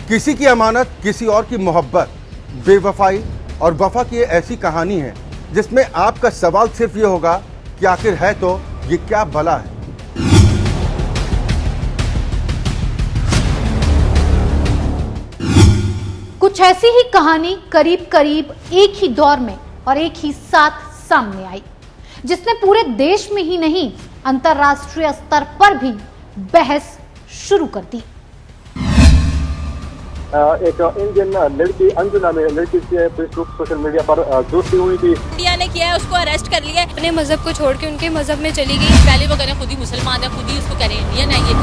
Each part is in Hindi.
किसी की अमानत, किसी और की मोहब्बत, बेवफाई और वफा की ऐसी कहानी है जिसमें आपका सवाल सिर्फ ये होगा कि आखिर है तो ये क्या भला है। कुछ ऐसी ही कहानी करीब करीब एक ही दौर में और एक ही साथ सामने आई, जिसने पूरे देश में ही नहीं अंतर्राष्ट्रीय स्तर पर भी बहस शुरू कर दी। एक इंडियन लड़की अंजू नामी लड़की से फेसबुक सोशल मीडिया पर दोस्ती हुई थी। इंडिया ने किया है, उसको अरेस्ट कर लिया है। अपने मजहब को छोड़ के उनके मजहब में चली गई। पहले वो कह रहे खुद ही मुसलमान है, खुद ही उसको कह रहे हैं इंडियन है ये।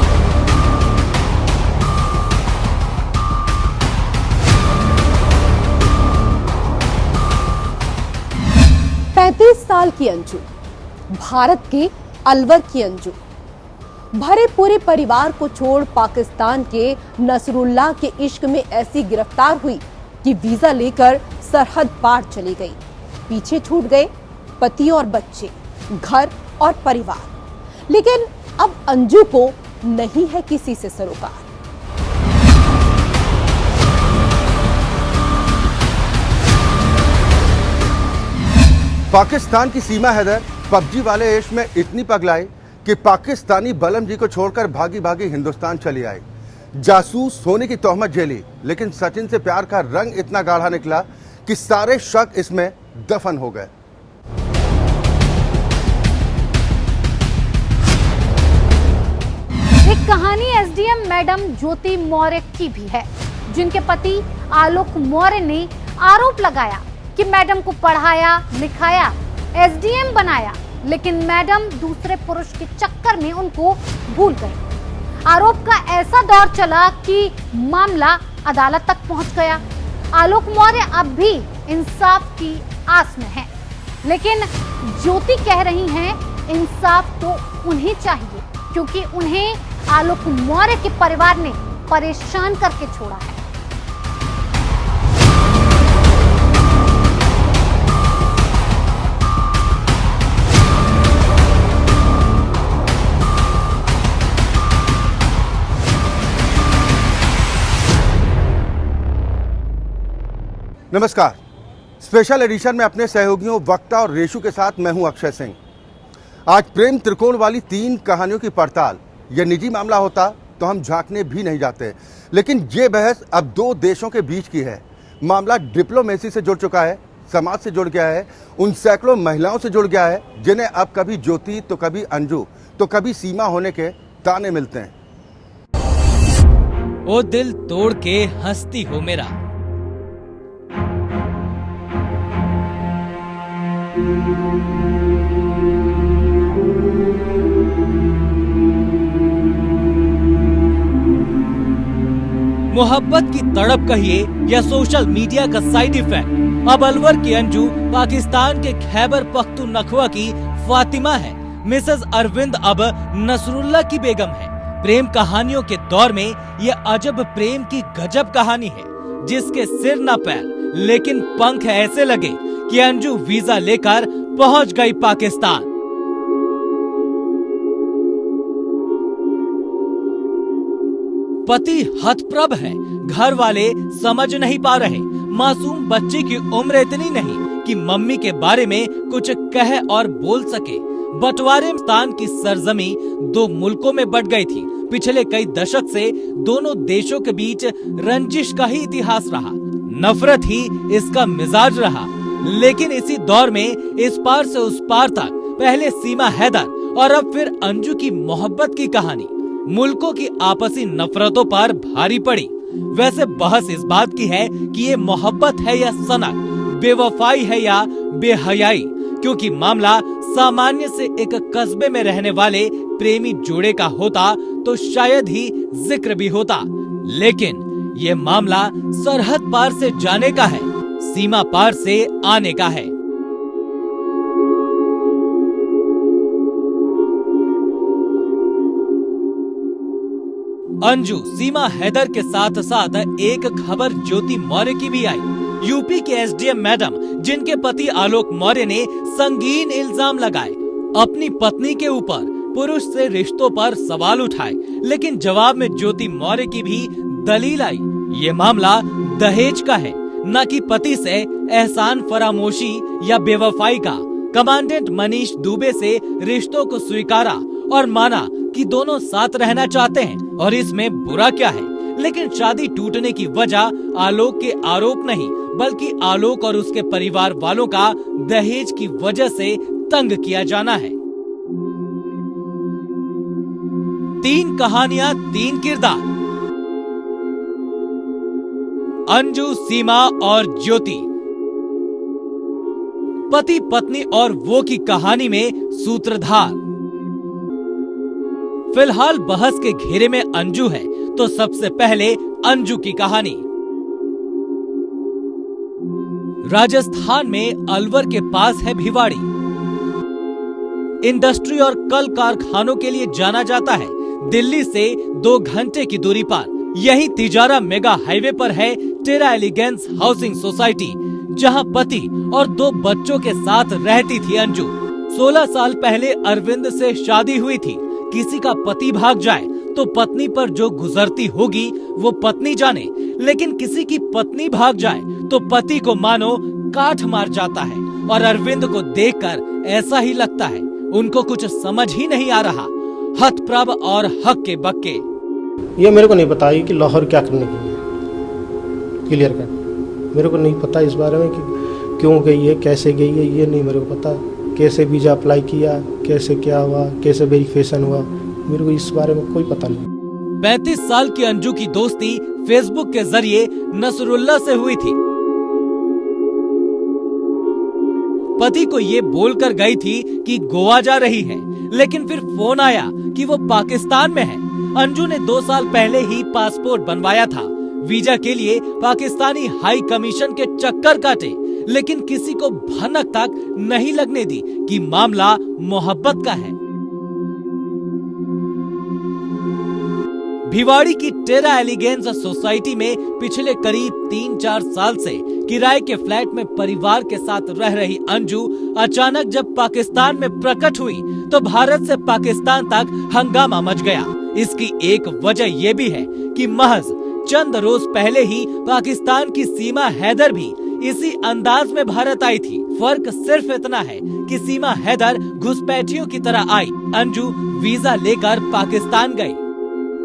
35 साल की अंजू, भारत के अलवर की अंजू, भरे पूरे परिवार को छोड़ पाकिस्तान के नसरुल्लाह के इश्क में ऐसी गिरफ्तार हुई कि वीजा लेकर सरहद पार चली गई। पीछे छूट गए पति और बच्चे, घर और परिवार। लेकिन अब अंजू को नहीं है किसी से सरोकार। पाकिस्तान की सीमा हैदर पबजी वाले इश्क में इतनी पगलाई कि पाकिस्तानी बलम जी को छोड़कर भागी भागी हिंदुस्तान चली आई। जासूस होने की तोहमत झेली, लेकिन सचिन से प्यार का रंग इतना गाढ़ा निकला कि सारे शक इसमें दफन हो गए। एक कहानी एसडीएम मैडम ज्योति मौर्य की भी है, जिनके पति आलोक मौर्य ने आरोप लगाया कि मैडम को पढ़ाया लिखाया, एसडीएम बनाया, लेकिन मैडम दूसरे पुरुष के चक्कर में उनको भूल गई। आरोप का ऐसा दौर चला कि मामला अदालत तक पहुंच गया। आलोक मौर्य अब भी इंसाफ की आस में है, लेकिन ज्योति कह रही हैं इंसाफ तो उन्हें चाहिए, क्योंकि उन्हें आलोक मौर्य के परिवार ने परेशान करके छोड़ा है। नमस्कार, स्पेशल एडिशन में अपने सहयोगियों वक्ता और रेशु के साथ मैं हूं अक्षय सिंह। आज प्रेम त्रिकोण वाली 3 कहानियों की पड़ताल। यह निजी मामला होता तो हम झांकने भी नहीं जाते, लेकिन ये बहस अब 2 देशों के बीच की है। मामला डिप्लोमेसी से जुड़ चुका है, समाज से जुड़ गया है, उन सैकड़ों महिलाओं से जुड़ गया है जिन्हें अब कभी ज्योति तो कभी अंजू तो कभी सीमा होने के ताने मिलते हैं। ओ दिल तोड़ के हंसती हो मेरा, मोहब्बत की तड़प कहिए या सोशल मीडिया का साइड इफेक्ट, अब अलवर की अंजू पाकिस्तान के खैबर पख्तूनख्वा की फातिमा है। मिसेस अरविंद अब नसरुल्लाह की बेगम है। प्रेम कहानियों के दौर में ये अजब प्रेम की गजब कहानी है, जिसके सिर न पैर लेकिन पंख ऐसे लगे कि अंजू वीजा लेकर पहुंच गई पाकिस्तान। पति हतप्रभ है, घर वाले समझ नहीं पा रहे। मासूम बच्चे की उम्र इतनी नहीं कि मम्मी के बारे में कुछ कह और बोल सके। बंटवारे पाकिस्तान की सरजमी 2 मुल्कों में बट गई थी। पिछले कई दशक से दोनों देशों के बीच रंजिश का ही इतिहास रहा, नफरत ही इसका मिजाज रहा। लेकिन इसी दौर में इस पार से उस पार तक, पहले सीमा हैदर और अब फिर अंजू की मोहब्बत की कहानी मुल्कों की आपसी नफरतों पर भारी पड़ी। वैसे बहस इस बात की है कि ये मोहब्बत है या सनक, बेवफाई है या बेहयाई, क्योंकि मामला सामान्य से एक कस्बे में रहने वाले प्रेमी जोड़े का होता तो शायद ही जिक्र भी होता, लेकिन ये मामला सरहद पार से जाने का है, सीमा पार से आने का है। अंजू सीमा हैदर के साथ साथ एक खबर ज्योति मौर्य की भी आई। यूपी के एसडीएम मैडम, जिनके पति आलोक मौर्य ने संगीन इल्जाम लगाए, अपनी पत्नी के ऊपर पुरुष से रिश्तों पर सवाल उठाए, लेकिन जवाब में ज्योति मौर्य की भी दलील आई। ये मामला दहेज का है, न कि पति से एहसान फरामोशी या बेवफाई का। कमांडेंट मनीष दुबे से रिश्तों को स्वीकारा और माना कि दोनों साथ रहना चाहते हैं और इसमें बुरा क्या है। लेकिन शादी टूटने की वजह आलोक के आरोप नहीं, बल्कि आलोक और उसके परिवार वालों का दहेज की वजह से तंग किया जाना है। 3 कहानियां 3 किरदार, अंजू, सीमा और ज्योति। पति पत्नी और वो की कहानी में सूत्रधार। फिलहाल बहस के घेरे में अंजू है, तो सबसे पहले अंजू की कहानी। राजस्थान में अलवर के पास है भिवाड़ी। इंडस्ट्री और कल कारखानों के लिए जाना जाता है। दिल्ली से 2 घंटे की दूरी पर यही तिजारा मेगा हाईवे पर है टेरा एलिगेंस हाउसिंग सोसाइटी, जहां पति और 2 बच्चों के साथ रहती थी अंजू। 16 साल पहले अरविंद से शादी हुई थी। किसी का पति भाग जाए तो पत्नी पर जो गुजरती होगी वो पत्नी जाने, लेकिन किसी की पत्नी भाग जाए तो पति को मानो काठ मार जाता है। और अरविंद को देखकर ऐसा ही लगता है, उनको कुछ समझ ही नहीं आ रहा। हतप्रभ और हक के बक्के। ये मेरे को नहीं पता कि लाहौर क्या करने के लिए, क्लियर कर। मेरे को नहीं पता इस बारे में कि क्यों गई है, कैसे गई है, ये नहीं मेरे को पता। कैसे वीज़ा अप्लाई किया, कैसे क्या हुआ, कैसे वेरिफिकेशन हुआ, मेरे को इस बारे में कोई पता नहीं। 35 साल की अंजू की दोस्ती फेसबुक के जरिए नसरुल्ला से हुई थी। पति को ये बोलकर गई थी कि गोवा जा रही है, लेकिन फिर फोन आया कि वो पाकिस्तान में है। अंजू ने 2 साल पहले ही पासपोर्ट बनवाया था। वीजा के लिए पाकिस्तानी हाई कमीशन के चक्कर काटे, लेकिन किसी को भनक तक नहीं लगने दी कि मामला मोहब्बत का है। भिवाड़ी की टेरा एलिगेंस सोसाइटी में पिछले करीब 3-4 साल से किराए के फ्लैट में परिवार के साथ रह रही अंजू अचानक जब पाकिस्तान में प्रकट हुई तो भारत से पाकिस्तान तक हंगामा मच गया। इसकी एक वजह ये भी है कि महज चंद रोज पहले ही पाकिस्तान की सीमा हैदर भी इसी अंदाज में भारत आई थी। फर्क सिर्फ इतना है कि सीमा हैदर घुसपैठियों की तरह आई, अंजू वीजा लेकर पाकिस्तान गई।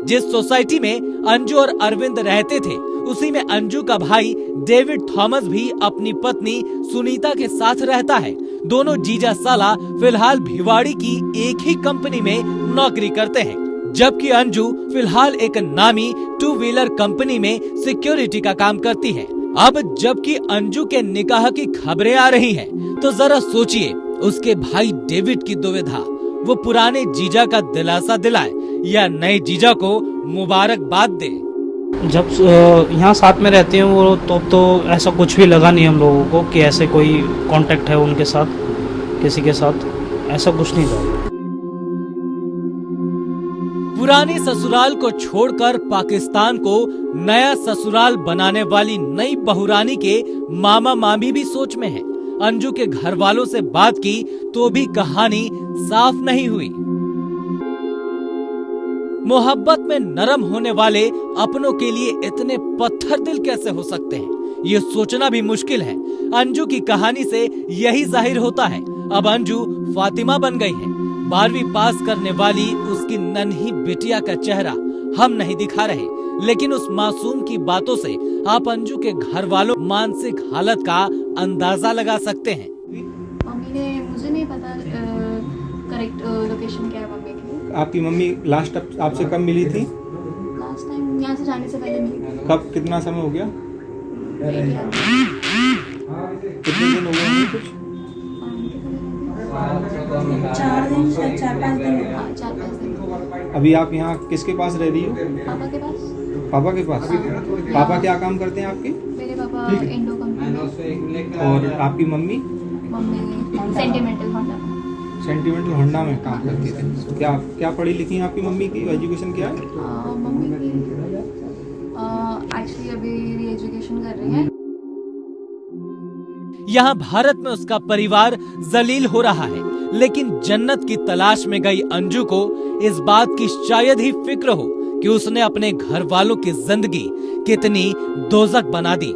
जिस सोसाइटी में अंजू और अरविंद रहते थे, उसी में अंजू का भाई डेविड थॉमस भी अपनी पत्नी सुनीता के साथ रहता है। दोनों जीजा साला फिलहाल भिवाड़ी की एक ही कंपनी में नौकरी करते हैं, जबकि अंजू फिलहाल एक नामी 2 व्हीलर कंपनी में सिक्योरिटी का काम करती है। अब जबकि अंजू के निकाह की खबरें आ रही हैं, तो जरा सोचिए उसके भाई डेविड की दुविधा। वो पुराने जीजा का दिलासा दिलाए या नए जीजा को मुबारकबाद दे। जब यहाँ साथ में रहते हैं वो तो ऐसा कुछ भी लगा नहीं हम लोगों को कि ऐसे कोई कांटेक्ट है उनके साथ, किसी के साथ ऐसा कुछ नहीं था। पुराने ससुराल को छोड़कर पाकिस्तान को नया ससुराल बनाने वाली नई बहुरानी के मामा मामी भी सोच में हैं। अंजू के घर वालों से बात की तो भी कहानी साफ नहीं हुई। मोहब्बत में नरम होने वाले अपनों के लिए इतने पत्थर दिल कैसे हो सकते हैं, ये सोचना भी मुश्किल है। अंजू की कहानी से यही जाहिर होता है। अब अंजू फातिमा बन गई है। 12वीं पास करने वाली उसकी नन्ही बिटिया का चेहरा हम नहीं दिखा रहे, लेकिन उस मासूम की बातों से आप अंजू के घर वालों मानसिक हालत का अंदाजा लगा सकते हैं। मम्मी ने, मुझे नहीं पता करेक्ट लोकेशन क्या है मम्मी की। आपकी मम्मी लास्ट आपसे कब मिली थी? लास्ट टाइम यहाँ से जाने से पहले मिली। कब, कितना समय हो गया? कितने दिन हो गए? कुछ 4 दिन, 4-5 दिन। 4-5 दिन। अभी आप यहाँ किसके पास रह रही हो? पापा के पास। पापा के पास? पापा क्या काम करते हैं आपके? मेरे पापा इंडो कंपनी। और आपकी mummy? Mummy sentimental Honda. Sentimental Honda में काम करती थी। क्या पढ़ी लिखी हैं आपकी मम्मी की? एजुकेशन क्या है? मम्मी की एक्चुअली अभी री एजुकेशन कर रही है। यहाँ भारत में उसका परिवार जलील हो रहा है, लेकिन जन्नत की तलाश में गई अंजू को इस बात की शायद ही फिक्र हो कि उसने अपने घर वालों की जिंदगी कितनी दोजख बना दी।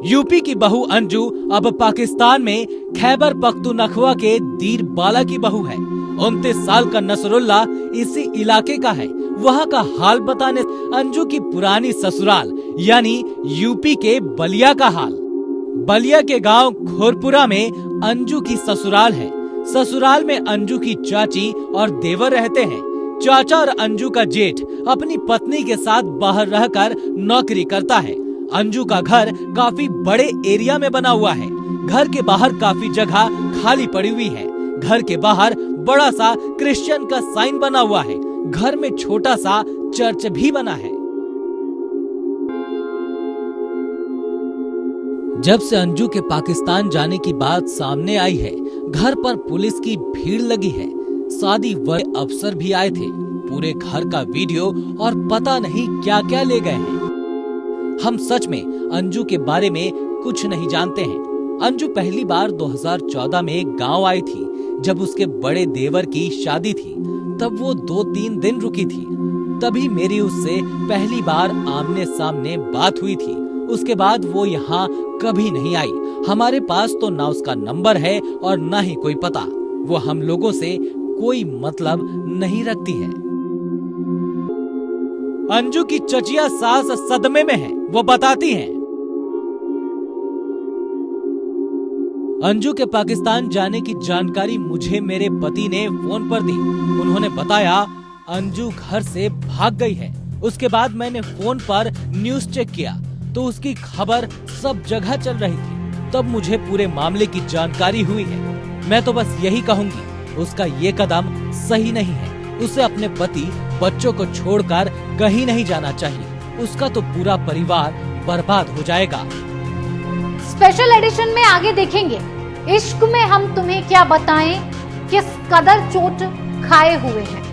यूपी की बहू अंजू अब पाकिस्तान में खैबर पख्तूनख्वा के दीर बाला की बहू है। 29 साल का नसरुल्ला इसी इलाके का है। वहाँ का हाल बताने अंजू की पुरानी ससुराल यानी यूपी के बलिया का हाल। बलिया के गांव खोरपुरा में अंजू की ससुराल है। ससुराल में अंजू की चाची और देवर रहते हैं। चाचा और अंजू का जेठ अपनी पत्नी के साथ बाहर रहकर नौकरी करता है। अंजू का घर काफी बड़े एरिया में बना हुआ है। घर के बाहर काफी जगह खाली पड़ी हुई है। घर के बाहर बड़ा सा क्रिश्चियन का साइन बना हुआ है। घर में छोटा सा चर्च भी बना है। जब से अंजू के पाकिस्तान जाने की बात सामने आई है, घर पर पुलिस की भीड़ लगी है। शादी वाले अफसर भी आए थे। पूरे घर का वीडियो और पता नहीं क्या क्या ले गए हैं। हम सच में अंजू के बारे में कुछ नहीं जानते हैं। अंजू पहली बार 2014 में गांव आई थी जब उसके बड़े देवर की शादी थी। तब वो 2-3 दिन रुकी थी। तभी मेरी उससे पहली बार आमने सामने बात हुई थी। उसके बाद वो यहाँ कभी नहीं आई। हमारे पास तो ना उसका नंबर है और ना ही कोई पता। वो हम लोगों से कोई मतलब नहीं रखती है। अंजू की चचिया सास सदमे में है। वो बताती हैं, अंजू के पाकिस्तान जाने की जानकारी मुझे मेरे पति ने फोन पर दी। उन्होंने बताया अंजू घर से भाग गई है। उसके बाद मैंने फोन पर न्यूज चेक किया तो उसकी खबर सब जगह चल रही थी। तब मुझे पूरे मामले की जानकारी हुई है। मैं तो बस यही कहूंगी, उसका ये कदम सही नहीं है। उसे अपने पति बच्चों को छोड़कर कहीं नहीं जाना चाहिए। उसका तो पूरा परिवार बर्बाद हो जाएगा। स्पेशल एडिशन में आगे देखेंगे, इश्क में हम तुम्हें क्या बताएं, किस कदर चोट खाए हुए हैं।